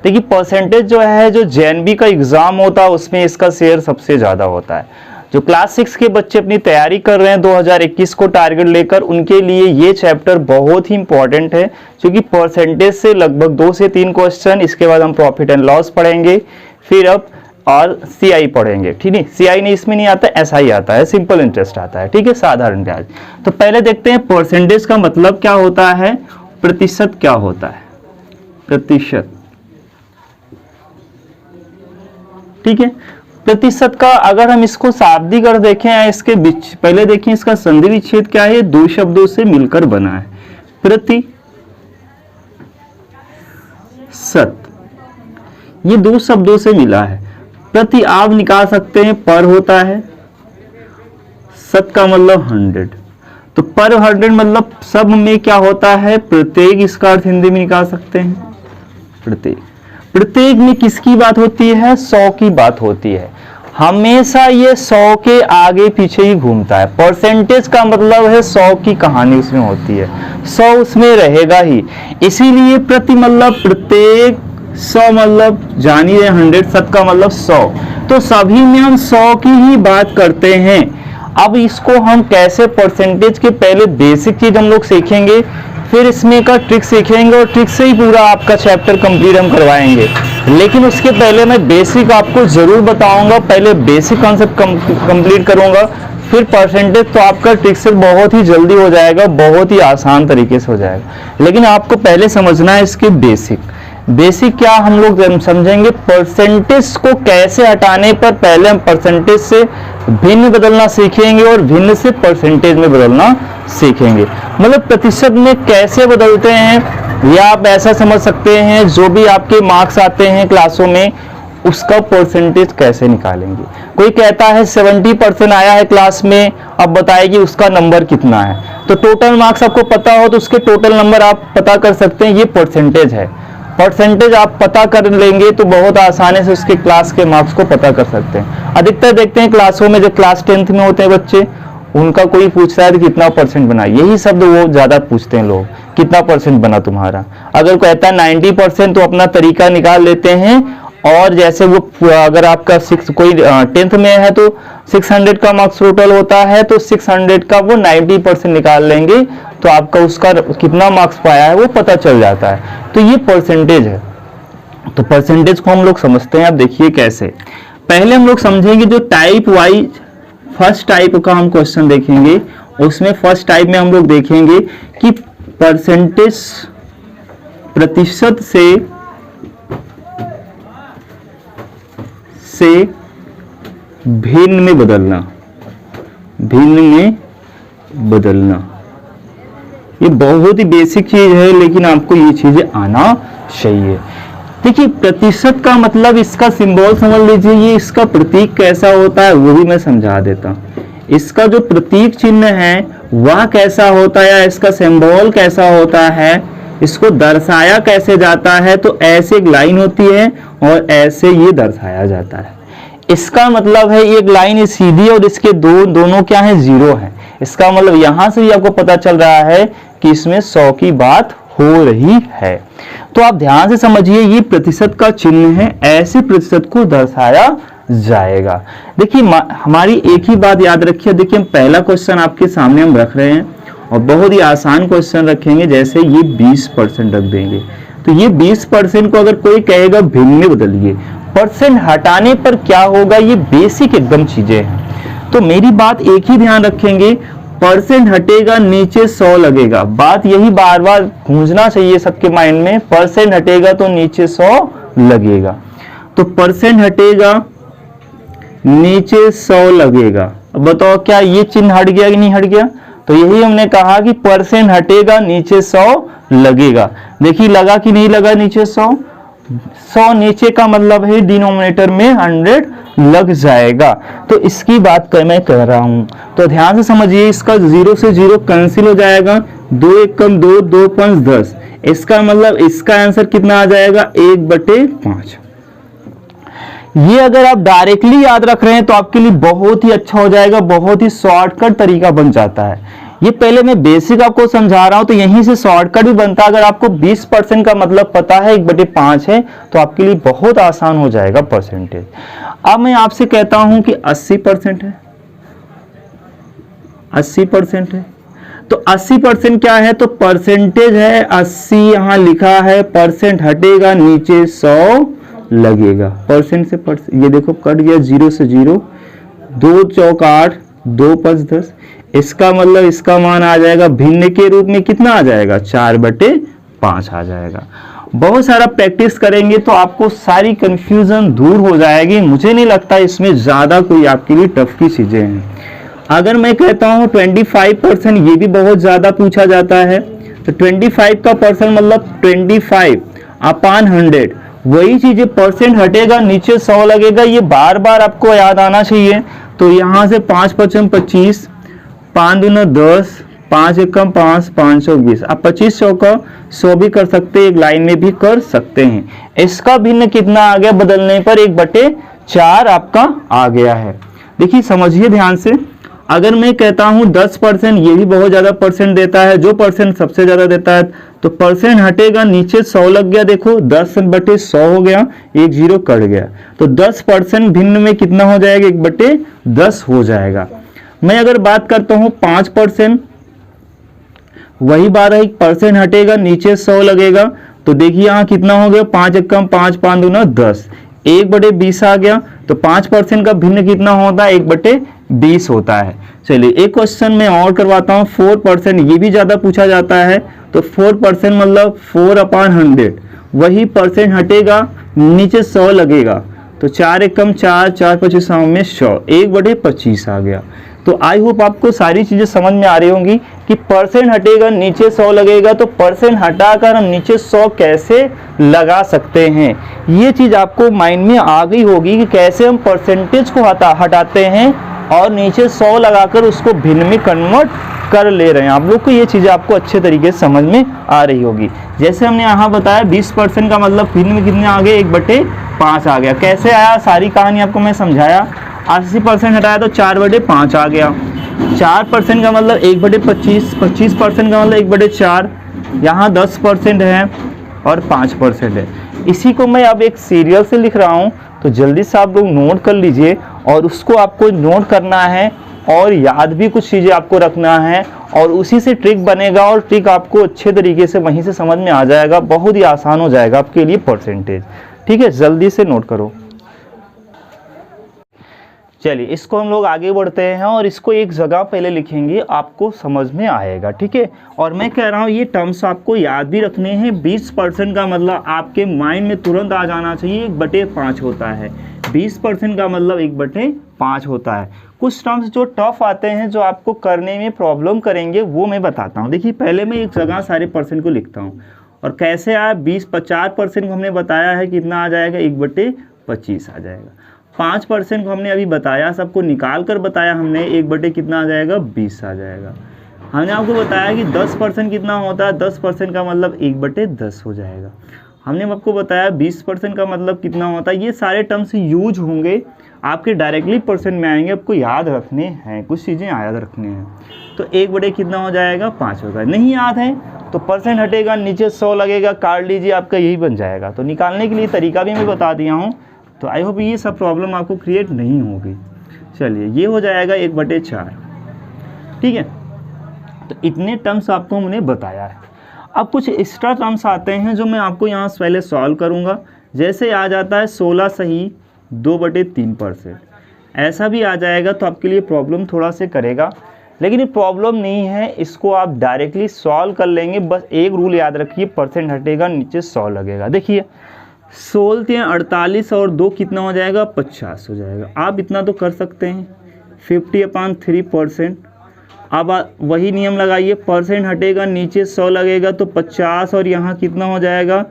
देखिए परसेंटेज जो है, जो जेएनबी का एग्जाम होता है उसमें इसका शेयर सबसे ज़्यादा होता है। जो क्लास 6 के बच्चे अपनी तैयारी कर रहे हैं 2021 को टारगेट लेकर, उनके लिए ये चैप्टर बहुत ही इंपॉर्टेंट है, क्योंकि परसेंटेज से लगभग 2 से 3 क्वेश्चन, इसके बाद हम प्रॉफिट एंड लॉस पढ़ेंगे, फिर अब और सीआई पढ़ेंगे। ठीक है, सीआई नहीं इसमें नहीं आता, एसआई आता है, सिंपल इंटरेस्ट आता है। ठीक है, साधारण ब्याज। तो पहले देखते हैं परसेंटेज का मतलब क्या होता है, प्रतिशत क्या होता है, प्रतिशत। ठीक है, प्रतिशत का अगर हम इसको शाब्दिक अर्थ देखें या इसके बीच, पहले देखें इसका संधि विच्छेद क्या है, 2 शब्दों से मिलकर बना है। प्रतिशत, ये 2 शब्दों से मिला है। प्रति आप निकाल सकते हैं, पर होता है, शत का मतलब 100, तो पर 100 मतलब सब में क्या होता है, प्रत्येक। इसका अर्थ हिंदी में निकाल सकते हैं प्रत्येक। प्रत्येक में किसकी बात होती है, 100 की बात होती है। हमेशा ये 100 के आगे पीछे ही घूमता है। परसेंटेज का मतलब है 100 की कहानी उसमें होती है, 100 उसमें रहेगा ही। इसीलिए प्रति मतलब प्रत्येक, 100 मतलब जानिए 100, शत का मतलब 100, तो सभी में हम 100 की ही बात करते हैं। अब इसको हम कैसे, परसेंटेज के पहले बेसिक चीज हम लोग सीखेंगे, फिर इसमें का ट्रिक सीखेंगे और ट्रिक से ही पूरा आपका चैप्टर कंप्लीट हम करवाएंगे। लेकिन उसके पहले मैं बेसिक आपको जरूर बताऊंगा, पहले बेसिक कॉन्सेप्ट कंप्लीट करूंगा, फिर परसेंटेज तो आपका ट्रिक से बहुत ही जल्दी हो जाएगा, बहुत ही आसान तरीके से हो जाएगा। लेकिन आपको पहले समझना है इसके बेसिक। बेसिक क्या हम लोग समझेंगे, परसेंटेज को कैसे हटाने पर पहले हम परसेंटेज से भिन्न बदलना सीखेंगे और भिन्न से परसेंटेज में बदलना सीखेंगे। मतलब प्रतिशत में कैसे बदलते हैं, या आप ऐसा समझ सकते हैं जो भी आपके मार्क्स आते हैं क्लासों में उसका परसेंटेज कैसे निकालेंगे। कोई कहता है 70% आया है क्लास में, अब बताइए कि उसका नंबर कितना है। तो टोटल मार्क्स आपको पता हो तो उसके टोटल नंबर आप पता कर सकते हैं, ये परसेंटेज है। परसेंटेज आप पता कर लेंगे तो बहुत आसानी से उसके क्लास के मार्क्स को पता कर सकते हैं। अधिकतर देखते हैं क्लासों में, जो क्लास 10th में होते हैं बच्चे, उनका कोई पूछता है कितना परसेंट बना, यही शब्द वो ज्यादा पूछते हैं लोग, कितना परसेंट बना तुम्हारा। अगर कहता है 90% तो अपना तरीका निकाल लेते हैं, और जैसे वो अगर आपका 6 कोई 10th में है तो 600 का मार्क्स टोटल होता है, तो 600 का वो 90% निकाल लेंगे, तो आपका उसका कितना मार्क्स पाया है वो पता चल जाता है। तो ये परसेंटेज है। तो परसेंटेज को हम लोग समझते हैं। अब देखिए कैसे, पहले हम लोग समझेंगे जो टाइप वाइज, फर्स्ट टाइप का हम क्वेश्चन देखेंगे। उसमें फर्स्ट टाइप में हम लोग देखेंगे कि परसेंटेज प्रतिशत से भिन्न में बदलना, भिन्न में बदलना। ये बहुत ही बेसिक चीज है, लेकिन आपको ये चीजें आना चाहिए। देखिए प्रतिशत का मतलब, इसका सिंबल समझ लीजिए, ये इसका प्रतीक कैसा होता है वो भी मैं समझा देता हूं। इसका जो प्रतीक चिन्ह है वह कैसा होता है, इसका सिंबल कैसा होता है, इसको दर्शाया कैसे जाता है। तो ऐसे एक लाइन होती है और ऐसे ये दर्शाया जाता है। इसका मतलब है एक लाइन सीधी और इसके दोनों क्या है, 0 है। इसका मतलब यहां से भी आपको पता चल रहा है कि इसमें 100 की बात हो रही है। तो आप ध्यान से समझिए, ये प्रतिशत का चिन्ह है, ऐसे प्रतिशत को दर्शाया जाएगा। देखिए हमारी एक ही बात याद रखिए। देखिए हम पहला क्वेश्चन आपके सामने हम रख रहे हैं और बहुत ही आसान क्वेश्चन रखेंगे, जैसे ये 20% रख देंगे। तो ये 20% को अगर कोई कहेगा भिन्न में बदलिए, परसेंट हटाने पर क्या होगा, ये बेसिक एकदम चीजें हैं। तो मेरी बात एक ही ध्यान रखेंगे, परसेंट हटेगा नीचे 100 लगेगा। बात यही बार बार गूंजना चाहिए सबके माइंड में, परसेंट हटेगा तो नीचे 100 लगेगा। तो परसेंट हटेगा नीचे 100 लगेगा। अब बताओ क्या ये चिन्ह हट गया कि नहीं हट गया। तो यही हमने कहा कि परसेंट हटेगा नीचे 100 लगेगा। देखिए लगा कि नहीं लगा नीचे 100। 100 नीचे का मतलब है डिनोमिनेटर में 100 लग जाएगा। तो इसकी बात मैं कह रहा हूं, तो ध्यान से समझिए। इसका 0 से 0 कैंसिल हो जाएगा, 2 1 कम 2, 2 5 10। इसका मतलब इसका आंसर कितना आ जाएगा, 1/5। ये अगर आप डायरेक्टली याद रख रहे हैं तो आपके लिए बहुत ही अच्छा हो जाएगा, बहुत ही शॉर्टकट तरीका बन जाता है। ये पहले मैं बेसिक आपको समझा रहा हूं, तो यहीं से शॉर्टकट भी बनता है। अगर आपको 20% का मतलब पता है 1/5 है तो आपके लिए बहुत आसान हो जाएगा परसेंटेज। अब मैं आपसे कहता हूं कि 80% है, 80% है, तो 80% क्या है, तो परसेंटेज है 80 यहां लिखा है, परसेंट हटेगा नीचे 100 लगेगा, परसेंट से परसेंट ये देखो कट गया, 0 से 0, 2 चौक 8, 2 5 10, इसका मतलब इसका मान आ जाएगा भिन्न के रूप में कितना आ जाएगा, 4/5 आ जाएगा। बहुत सारा प्रैक्टिस करेंगे तो आपको सारी कंफ्यूजन दूर हो जाएगी। मुझे नहीं लगता इसमें ज्यादा कोई आपके लिए टफ की चीजें हैं। अगर मैं कहता हूं 25%, ये भी बहुत ज्यादा पूछा जाता है, तो 25 का परसेंट मतलब 25/100, वही चीज परसेंट हटेगा नीचे 100 लगेगा। ये बार बार आपको याद आना चाहिए। तो यहां से 5 5 25, 5 दूना 10, 5 एकम 5, 5 चौक 20, आप 25 चौका 100 भी कर सकते हैं, एक लाइन में भी कर सकते हैं। इसका भिन्न कितना आ गया, बदलने पर 1/4 आपका आ गया है। देखिए समझिए ध्यान से, अगर मैं कहता हूं 10%, ये भी बहुत ज्यादा परसेंट देता है, जो परसेंट सबसे ज्यादा देता है, तो परसेंट हटेगा नीचे 100 लग गया, देखो 10/100 हो गया, 1 0 कट गया, तो 10% भिन्न में कितना हो जाएगा, 1/10 हो जाएगा। मैं अगर बात करता हूं 5%, वही 12% हटेगा नीचे 100 लगेगा, तो देखिए यहां कितना हो गया, 5 एकम 5, 5 दूना 10, 1/20 आ गया। तो 5% का भिन्न कितना होता है, 1/20 होता है। चलिए एक क्वेश्चन मैं और करवाता हूं, 4%, ये भी ज्यादा पूछा जाता है, तो 4% मतलब 4/100, वही परसेंट हटेगा नीचे 100 लगेगा, तो 4 एकम 4, 4 25 में 100, 1/25 आ गया। तो आई होप आपको सारी चीजें समझ में आ रही होंगी कि परसेंट हटेगा नीचे 100 लगेगा, तो परसेंट हटाकर हम नीचे 100 कैसे लगा सकते हैं, ये चीज आपको माइंड में आ गई होगी कि कैसे हम परसेंटेज को हटाते हैं और नीचे 100 लगाकर उसको भिन्न में कन्वर्ट कर ले रहे हैं। आप लोग को ये चीजें आपको अच्छे तरीके से समझ में आ रही होगी। जैसे हमने यहाँ बताया 20% का मतलब भिन्न में कितने आ गए, 1/5 आ गया। कैसे आया, सारी कहानी आपको मैं समझाया। 80% हटाया तो 4/5 आ गया। 4% का मतलब 1/25, 25% का मतलब 1/4, यहाँ 10% है और 5% है। इसी को मैं अब एक सीरियल से लिख रहा हूँ, तो जल्दी से आप लोग नोट कर लीजिए, और उसको आपको नोट करना है और याद भी कुछ चीज़ें आपको रखना है, और उसी से ट्रिक बनेगा, और ट्रिक आपको अच्छे तरीके से वहीं से समझ में आ जाएगा, बहुत ही आसान हो जाएगा आपके लिए परसेंटेज। ठीक है, जल्दी से नोट करो। चलिए इसको हम लोग आगे बढ़ते हैं और इसको एक जगह पहले लिखेंगे, आपको समझ में आएगा। ठीक है, और मैं कह रहा हूँ ये टर्म्स आपको याद भी रखने हैं। 20% का मतलब आपके माइंड में तुरंत आ जाना चाहिए, 1/5 होता है। 20% का मतलब 1/5 होता है। कुछ टर्म्स जो टफ आते हैं, जो आपको करने में प्रॉब्लम करेंगे, वो मैं बताता हूँ। देखिए पहले मैं एक जगह सारे परसेंट को लिखता हूँ, और कैसे आया, 50% को हमने बताया है कितना आ जाएगा, 1/25 आ जाएगा। 5% को हमने अभी बताया, सबको निकाल कर बताया हमने, 1/ कितना आ जाएगा, 20 आ जाएगा। हमने आपको बताया कि 10% कितना होता है, 10% का मतलब 1/10 हो जाएगा। हमने आपको बताया 20% का मतलब कितना होता है। ये सारे टर्म्स यूज होंगे, आपके डायरेक्टली परसेंट में आएंगे, आपको याद रखने हैं, कुछ चीज़ें याद रखने हैं। तो 1/ कितना हो जाएगा, 5 होगा। नहीं याद है तो परसेंट हटेगा, नीचे 100 लगेगा, काट लीजिए, आपका यही बन जाएगा। तो निकालने के लिए तरीका भी मैं बता दिया हूँ, तो आई होप ये सब प्रॉब्लम आपको क्रिएट नहीं होगी। चलिए ये हो जाएगा 1/4। ठीक है, तो इतने टर्म्स आपको मैंने बताया है। अब कुछ एक्स्ट्रा टर्म्स आते हैं जो मैं आपको यहाँ पहले सॉल्व करूँगा। जैसे आ जाता है 16 सही 2/3%, ऐसा भी आ जाएगा तो आपके लिए प्रॉब्लम थोड़ा से करेगा, लेकिन ये प्रॉब्लम नहीं है, इसको आप डायरेक्टली सॉल्व कर लेंगे। बस एक रूल याद रखिए, परसेंट हटेगा, नीचे 100 लगेगा। देखिए 16 48 और 2 कितना हो जाएगा, 50 हो जाएगा। आप इतना तो कर सकते हैं, 50/3%। अब वही नियम लगाइए, परसेंट हटेगा, नीचे 100 लगेगा, तो 50 और यहाँ कितना हो जाएगा,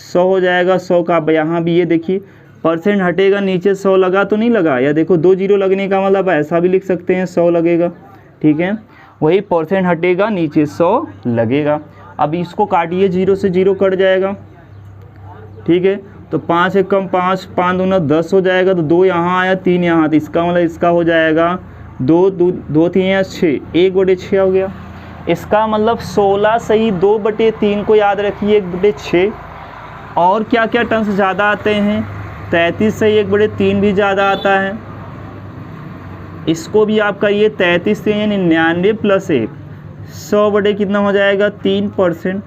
100 हो जाएगा। 100 का यहाँ भी ये देखिए, परसेंट हटेगा, नीचे 100 लगा तो नहीं लगा, या देखो 2 0 लगने का मतलब ऐसा भी लिख सकते हैं, 100 लगेगा। ठीक है, वही परसेंट हटेगा, नीचे 100 लगेगा। अब इसको काटिए, 0 से 0 कट जाएगा। ठीक है, तो 5 एकम 5, 5 दूना 10 हो जाएगा, तो 2 यहाँ आया, 3 यहाँ, तो इसका मतलब इसका हो जाएगा 2 2 3 6, 1/6 हो गया। इसका मतलब 16 सही 2/3 को याद रखिए 1/6। और क्या क्या टर्म्स ज़्यादा आते हैं, 33 सही 1/3 भी ज़्यादा आता है। इसको भी आप करिए, 33 से 99 प्लस 1, 100 बटे कितना हो जाएगा 3%।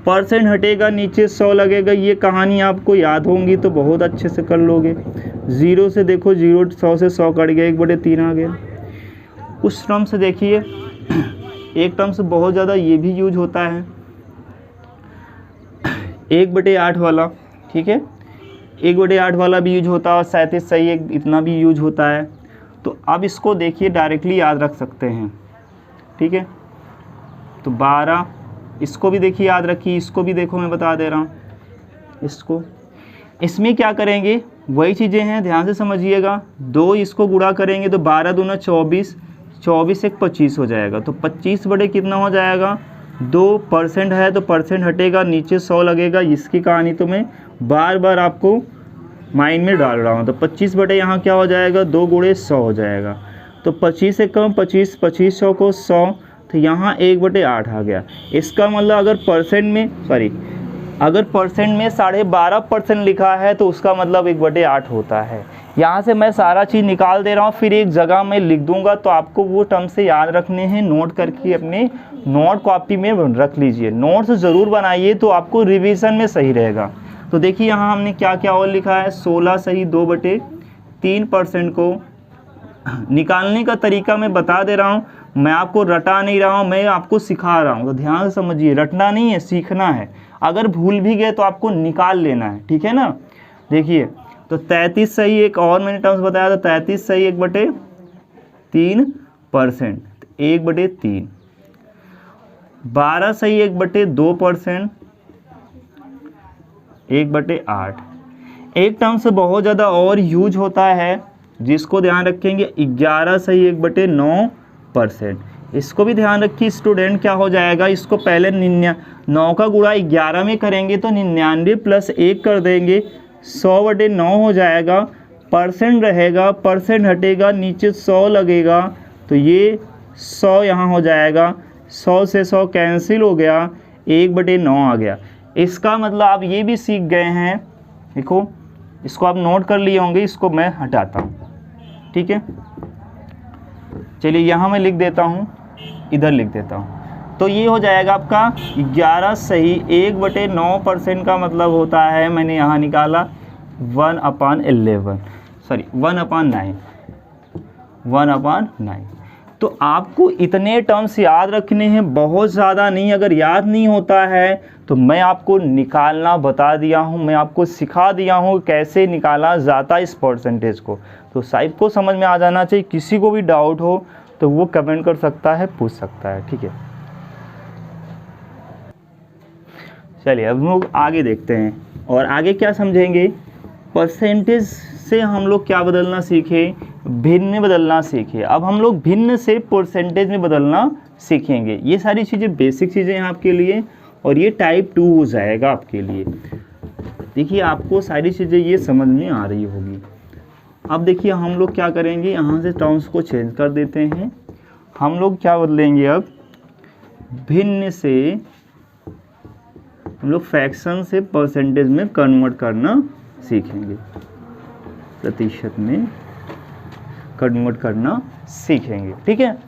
परसेंट हटेगा, नीचे 100 लगेगा। ये कहानी आपको याद होंगी तो बहुत अच्छे से कर लोगे। 0 से देखो 0, 100 से 100 कट गया, 1/3 आ गया। उस टर्म से देखिए, एक टर्म से बहुत ज़्यादा ये भी यूज होता है 1/8 वाला, ठीक है, 1/8 वाला भी यूज होता है और 37 सही एक इतना भी यूज होता है। तो अब इसको देखिए डायरेक्टली याद रख सकते हैं, ठीक है। तो 12, इसको भी देखिए याद रखिए, इसको भी देखो मैं बता दे रहा हूँ। इसको इसमें क्या करेंगे, वही चीज़ें हैं, ध्यान से समझिएगा। 2 इसको गुणा करेंगे तो 12 दूना 24, 24 एक 25 हो जाएगा। तो 25 बटे कितना हो जाएगा 2% है, तो परसेंट हटेगा, नीचे 100 लगेगा। इसकी कहानी तो मैं बार बार आपको माइंड में डाल रहा हूँ। तो 25 बटे यहाँ क्या हो जाएगा 2 गुणे 100 हो जाएगा। तो 25 से कम 25, 25 100 को 100, तो यहाँ 1/8 आ गया। इसका मतलब अगर परसेंट में 12.5% लिखा है तो उसका मतलब 1/8 होता है। यहाँ से मैं सारा चीज़ निकाल दे रहा हूँ, फिर एक जगह में लिख दूंगा, तो आपको वो टर्म से याद रखने हैं। नोट करके अपने नोट कॉपी में रख लीजिए, नोट्स ज़रूर बनाइए, तो आपको रिवीजन में सही रहेगा। तो देखिए यहाँ हमने क्या क्या और लिखा है, 16 सही 2/3% को निकालने का तरीका मैं बता दे रहा हूँ। मैं आपको रटा नहीं रहा हूँ, मैं आपको सिखा रहा हूँ। तो ध्यान से समझिए, रटना नहीं है, सीखना है। अगर भूल भी गए तो आपको निकाल लेना है, ठीक है ना। देखिए, तो 33 सही एक और मैंने टर्म्स बताया था, 33 सही 1/3%, 1/3। 12 सही 1/2%, 1/8। एक टर्म से बहुत ज़्यादा और यूज होता है, जिसको ध्यान रखेंगे, 11 सही 1/9%। इसको भी ध्यान रखिए स्टूडेंट, क्या हो जाएगा, इसको पहले 9 का गुणा 11 में करेंगे तो 99 प्लस 1 कर देंगे, 100/9 हो जाएगा। परसेंट रहेगा, परसेंट हटेगा, नीचे 100 लगेगा, तो ये 100 यहाँ हो जाएगा। 100 से 100 कैंसिल हो गया, 1/9 आ गया। इसका मतलब आप ये भी सीख गए हैं, देखो इसको आप नोट कर लिए होंगे, इसको मैं हटाता हूँ, ठीक है। चलिए यहाँ मैं लिख देता हूँ, इधर लिख देता हूँ। तो ये हो जाएगा आपका 11 सही 1/9% का मतलब होता है, मैंने यहाँ निकाला 1/9। तो आपको इतने टर्म्स याद रखने हैं, बहुत ज़्यादा नहीं। अगर याद नहीं होता है तो मैं आपको निकालना बता दिया हूँ, मैं आपको सिखा दिया हूँ कैसे निकाला जाता है इस परसेंटेज को। तो साहिब को समझ में आ जाना चाहिए। किसी को भी डाउट हो तो वो कमेंट कर सकता है, पूछ सकता है, ठीक है। चलिए अब लोग आगे देखते हैं, और आगे क्या समझेंगे। परसेंटेज से हम लोग क्या बदलना सीखे, भिन्न बदलना सीखे। अब हम लोग भिन्न से परसेंटेज में बदलना सीखेंगे। ये सारी चीज़ें बेसिक चीज़ें हैं आपके लिए, और ये टाइप 2 हो जाएगा आपके लिए। देखिए आपको सारी चीज़ें ये समझ में आ रही होगी। अब देखिए हम लोग क्या करेंगे, यहाँ से टर्म्स को चेंज कर देते हैं। हम लोग क्या बदलेंगे, अब भिन्न से हम लोग फ्रैक्शन से परसेंटेज में कन्वर्ट करना सीखेंगे, प्रतिशत में कन्वर्ट करना सीखेंगे, ठीक है।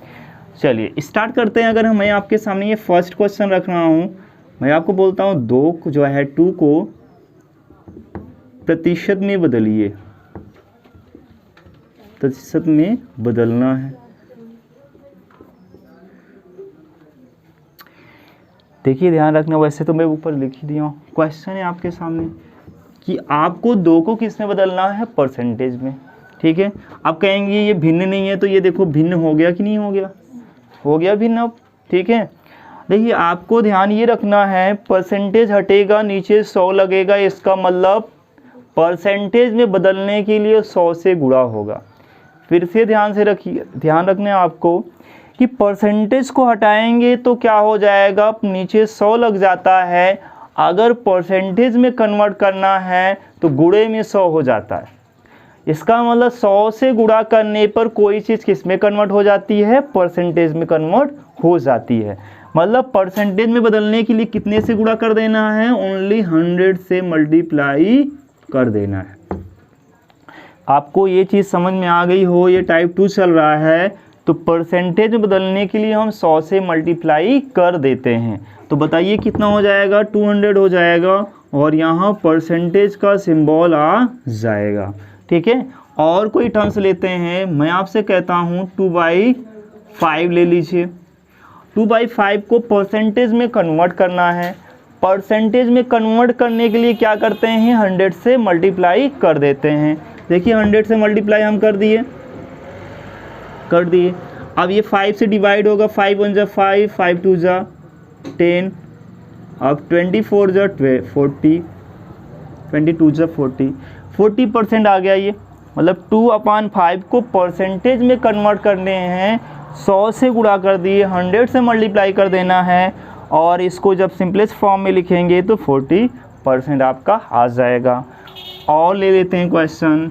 चलिए स्टार्ट करते हैं। अगर मैं आपके सामने ये फर्स्ट क्वेश्चन रख रहा हूँ, मैं आपको बोलता हूँ 2 जो है 2 को प्रतिशत में बदलिए, प्रतिशत में बदलना है। देखिए ध्यान रखना, वैसे तो मैं ऊपर लिख ही दिया हूँ। क्वेश्चन है आपके सामने कि आपको 2 को किस में बदलना है, परसेंटेज में, ठीक है। आप कहेंगे ये भिन्न नहीं है, तो ये देखो भिन्न हो गया कि नहीं हो गया, हो गया भिन्न अब, ठीक है। देखिए आपको ध्यान ये रखना है, परसेंटेज हटेगा, नीचे 100 लगेगा, इसका मतलब परसेंटेज में बदलने के लिए 100 से गुणा होगा। फिर से ध्यान से रखिए, ध्यान रखना है आपको कि परसेंटेज को हटाएंगे तो क्या हो जाएगा, नीचे 100 लग जाता है। अगर परसेंटेज में कन्वर्ट करना है तो गुणे में 100 हो जाता है। इसका मतलब 100 से गुणा करने पर कोई चीज़ किस में कन्वर्ट हो जाती है, परसेंटेज में कन्वर्ट हो जाती है। मतलब परसेंटेज में बदलने के लिए कितने से गुणा कर देना है, ओनली 100 से मल्टीप्लाई कर देना है। आपको ये चीज़ समझ में आ गई हो, ये टाइप 2 चल रहा है, तो परसेंटेज में बदलने के लिए हम 100 से मल्टीप्लाई कर देते हैं। तो बताइए कितना हो जाएगा, 200 हो जाएगा, और यहाँ परसेंटेज का सिंबल आ जाएगा। ठीक है, और कोई टर्म्स लेते हैं। मैं आपसे कहता हूँ 2/5 ले लीजिए। 2/5 को परसेंटेज में कन्वर्ट करना है। परसेंटेज में कन्वर्ट करने के लिए क्या करते हैं, 100 से मल्टीप्लाई कर देते हैं। देखिए 100 से मल्टीप्लाई हम कर दिए। अब ये 5 से डिवाइड होगा, 5 1 जा 5, 5 2 जा 10, अब 24 जा 40, 22 जा 40% आ गया ये। मतलब 2/5 को परसेंटेज में कन्वर्ट करने हैं, 100 से गुणा कर दिए, 100 से मल्टीप्लाई कर देना है, और इसको जब सिंपलेस्ट फॉर्म में लिखेंगे तो 40% आपका आ जाएगा। और ले लेते हैं क्वेश्चन,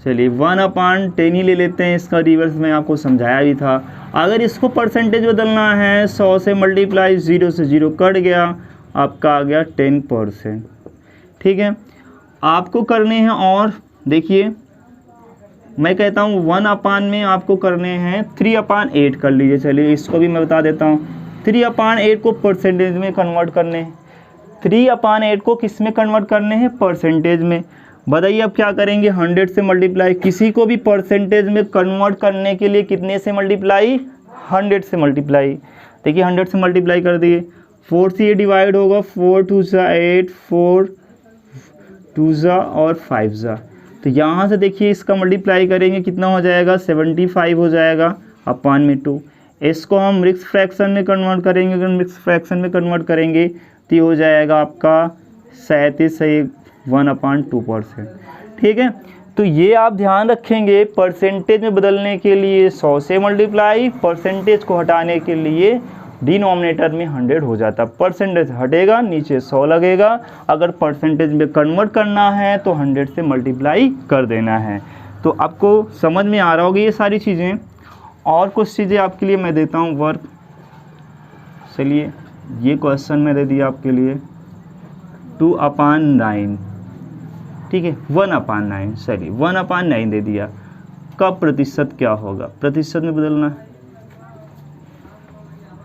चलिए 1/10 ही ले लेते हैं। इसका रिवर्स मैं आपको समझाया भी था। अगर इसको परसेंटेज बदलना है, 100 से मल्टीप्लाई, 0 से 0 कट गया, आपका आ गया 10%। ठीक है, आपको करने हैं, और देखिए मैं कहता हूँ 1/, में आपको करने हैं 3/8 कर लीजिए। चलिए इसको भी मैं बता देता हूँ। 3/8 को परसेंटेज में कन्वर्ट करने हैं। 3/8 को किस में कन्वर्ट करने हैं, परसेंटेज में। बताइए अब क्या करेंगे, 100 से मल्टीप्लाई। किसी को भी परसेंटेज में कन्वर्ट करने के लिए कितने से मल्टीप्लाई, 100 से मल्टीप्लाई। देखिए 100 से मल्टीप्लाई कर दिए, 4 से ये डिवाइड होगा, 4 2 जा 8, 4 2 जा और 5 जा। तो यहाँ से देखिए इसका मल्टीप्लाई करेंगे, कितना हो जाएगा, 75 हो जाएगा अपान में 2। इसको हम मिक्स फ्रैक्शन में कन्वर्ट करेंगे। अगर मिक्स फ्रैक्शन में कन्वर्ट करेंगे तो ये हो जाएगा आपका 37 से 1/2%। ठीक है, तो ये आप ध्यान रखेंगे, परसेंटेज में बदलने के लिए 100 से मल्टीप्लाई, परसेंटेज को हटाने के लिए डिनोमिनेटर में 100 हो जाता। परसेंटेज हटेगा, नीचे 100 लगेगा। अगर परसेंटेज में कन्वर्ट करना है तो 100 से मल्टीप्लाई कर देना है। तो आपको समझ में आ रहा होगा ये सारी चीज़ें। और कुछ चीज़ें आपके लिए मैं देता हूँ वर्क। चलिए ये क्वेश्चन मैं दे दिया आपके लिए, 2/9। ठीक है, 1/9। चलिए 1/9 दे दिया। कब प्रतिशत क्या होगा, प्रतिशत में बदलना है।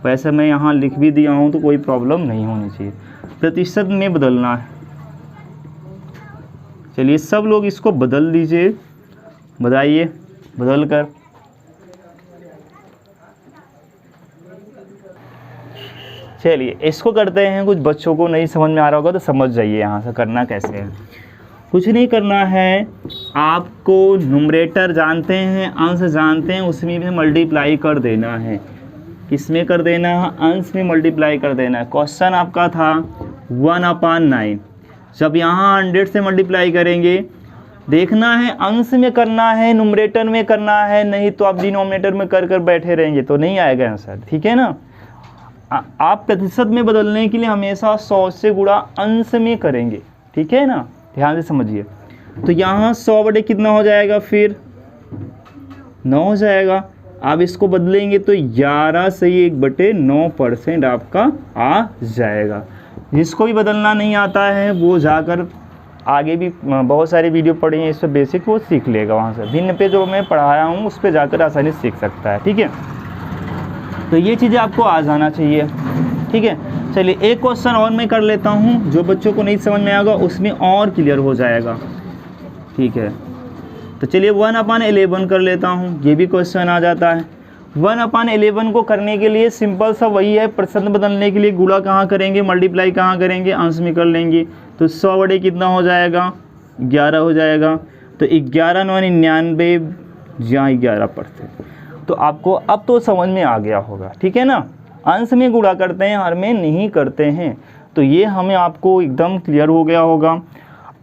वैसे मैं यहाँ लिख भी दिया हूँ तो कोई प्रॉब्लम नहीं होनी चाहिए। प्रतिशत में बदलना है। चलिए सब लोग इसको बदल दीजिए, बताइए बदल कर। चलिए इसको करते हैं। कुछ बच्चों को नहीं समझ में आ रहा होगा तो समझ जाइए यहाँ से करना कैसे है। कुछ नहीं करना है, आपको न्यूमरेटर जानते हैं, अंश जानते हैं, उसमें भी मल्टीप्लाई कर देना है। किसमें कर देना है, अंश में मल्टीप्लाई कर देना है। क्वेश्चन आपका था 1/9। जब यहाँ 100 से मल्टीप्लाई करेंगे, देखना है अंश में करना है, न्यूमरेटर में करना है, नहीं तो आप डिनोमिनेटर में कर बैठे रहेंगे तो नहीं आएगा आंसर। ठीक है ना, आप प्रतिशत में बदलने के लिए हमेशा 100 से गुणा अंश में करेंगे। ठीक है ना, ध्यान से समझिए। तो यहाँ 100 बटे कितना हो जाएगा, फिर 9 हो जाएगा। आप इसको बदलेंगे तो 11 से 1/9% आपका आ जाएगा। जिसको भी बदलना नहीं आता है वो जाकर आगे भी बहुत सारी वीडियो पढ़ी हैं इस पर बेसिक, वो सीख लेगा। वहाँ से भिन्न पे जो मैं पढ़ाया हूँ उस पर जाकर आसानी से सीख सकता है। ठीक है, तो ये चीज़ें आपको आ जाना चाहिए। ठीक है, चलिए एक क्वेश्चन और मैं कर लेता हूँ, जो बच्चों को नहीं समझ में आएगा उसमें और क्लियर हो जाएगा। ठीक है, तो चलिए 1/11 कर लेता हूँ, ये भी क्वेश्चन आ जाता है। 1/11 को करने के लिए सिंपल सा वही है, प्रतिशत बदलने के लिए गुणा कहाँ करेंगे, मल्टीप्लाई कहाँ करेंगे, अंश में कर लेंगे। तो 100 बटे कितना हो जाएगा, 11 हो जाएगा। तो 11 9 99 या 11%। तो आपको अब तो समझ में आ गया होगा। ठीक है ना, अंश में गुणा करते हैं, हर में नहीं करते हैं। तो ये हमें आपको एकदम क्लियर हो गया होगा।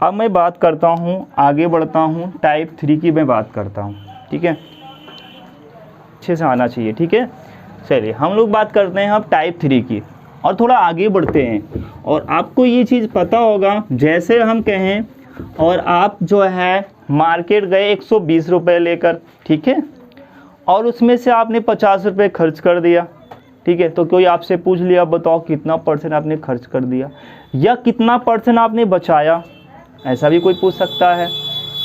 अब मैं बात करता हूँ, आगे बढ़ता हूँ, टाइप 3 की मैं बात करता हूँ। ठीक है, अच्छे से आना चाहिए। ठीक है, चलिए हम लोग बात करते हैं अब टाइप 3 की, और थोड़ा आगे बढ़ते हैं। और आपको ये चीज़ पता होगा, जैसे हम कहें और आप जो है मार्केट गए 120 रुपये लेकर, ठीक है, और उसमें से आपने 50 रुपये खर्च कर दिया, ठीक है। तो कोई आपसे पूछ लिया बताओ कितना % आपने खर्च कर दिया, या कितना % आपने बचाया, ऐसा भी कोई पूछ सकता है।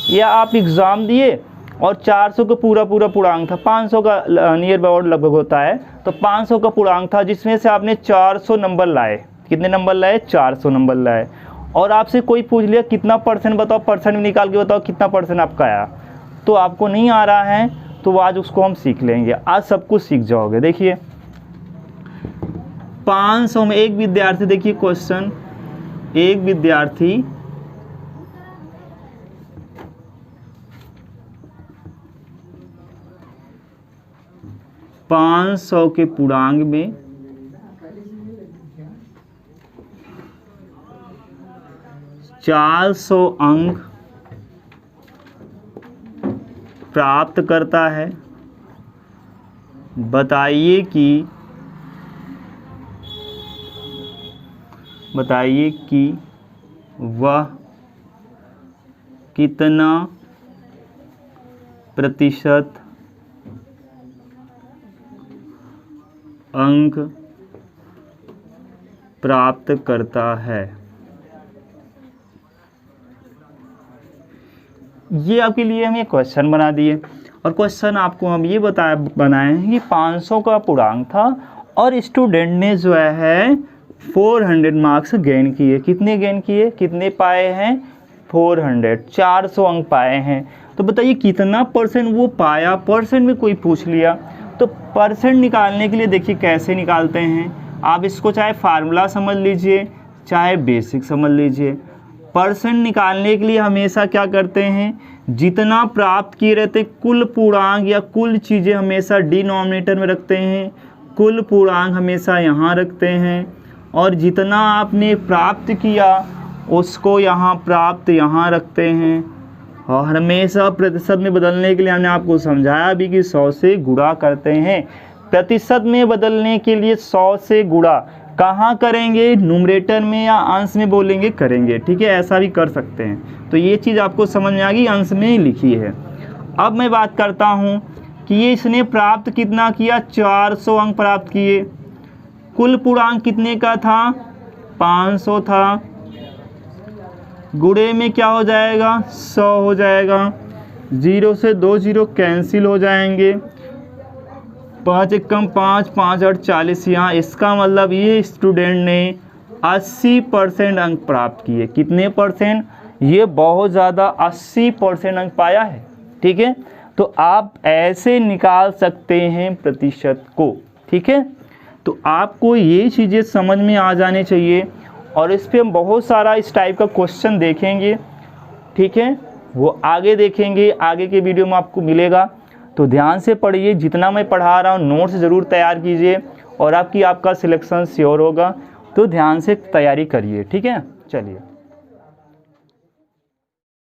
या आप एग्ज़ाम दिए और 400 का पूरा पूर्णांक था, 500 का नियर अबाउट लगभग होता है, तो 500 का पूर्णांक था जिसमें से आपने 400 नंबर लाए। कितने नंबर लाए? 400 नंबर लाए। और आपसे कोई पूछ लिया कितना % बताओ, % निकाल के बताओ कितना % आपका आया, तो आपको नहीं आ रहा है, तो आज उसको हम सीख लेंगे, आज सब कुछ सीख जाओगे। देखिए 500 में एक विद्यार्थी, देखिए क्वेश्चन, एक विद्यार्थी 500 के पूर्णांक में 400 अंक प्राप्त करता है। बताइए कि वह कितना % अंक प्राप्त करता है। ये आपके लिए हम ये क्वेश्चन बना दिए, और क्वेश्चन आपको हम ये बनाए हैं कि 500 का पूर्णांक था और स्टूडेंट ने जो है 400 मार्क्स गेन किए। कितने गेन किए, कितने पाए हैं? 400, 400 अंक पाए हैं। तो बताइए कितना % वो पाया, % में कोई पूछ लिया, तो % निकालने के लिए देखिए कैसे निकालते हैं। आप इसको चाहे फार्मूला समझ लीजिए, चाहे बेसिक समझ लीजिए। % निकालने के लिए हमेशा क्या करते हैं, जितना प्राप्त किए रहते कुल पूर्णांक या कुल चीज़ें हमेशा डिनोमिनेटर में रखते हैं, कुल पूर्णांक हमेशा यहाँ रखते हैं, और जितना आपने प्राप्त किया उसको यहाँ प्राप्त यहाँ रखते हैं। और हमेशा प्रतिशत में बदलने के लिए हमने आपको समझाया भी कि 100 से गुणा करते हैं। प्रतिशत में बदलने के लिए 100 से गुणा कहाँ करेंगे, न्यूमरेटर में या अंश में बोलेंगे करेंगे, ठीक है, ऐसा भी कर सकते हैं। तो ये चीज़ आपको समझ में आ गई, अंश में लिखी है। अब मैं बात करता हूँ कि ये इसने प्राप्त कितना किया, 400 अंक प्राप्त किए। कुल पूर्णांक कितने का था, 500 था। गुणे में क्या हो जाएगा, 100 हो जाएगा। 0 से 2 0 कैंसिल हो जाएंगे। 5 एकम 5, 5 8 40। यहाँ इसका मतलब ये स्टूडेंट ने 80% अंक प्राप्त किए। कितने %? ये बहुत ज़्यादा 80% अंक पाया है, ठीक है। तो आप ऐसे निकाल सकते हैं प्रतिशत को, ठीक है। तो आपको ये चीज़ें समझ में आ जाने चाहिए, और इस पर हम बहुत सारा इस टाइप का क्वेश्चन देखेंगे, ठीक है। वो आगे देखेंगे, आगे के वीडियो में आपको मिलेगा। तो ध्यान से पढ़िए, जितना मैं पढ़ा रहा हूँ नोट्स ज़रूर तैयार कीजिए, और आपका सिलेक्शन श्योर होगा। तो ध्यान से तैयारी करिए, ठीक है। चलिए।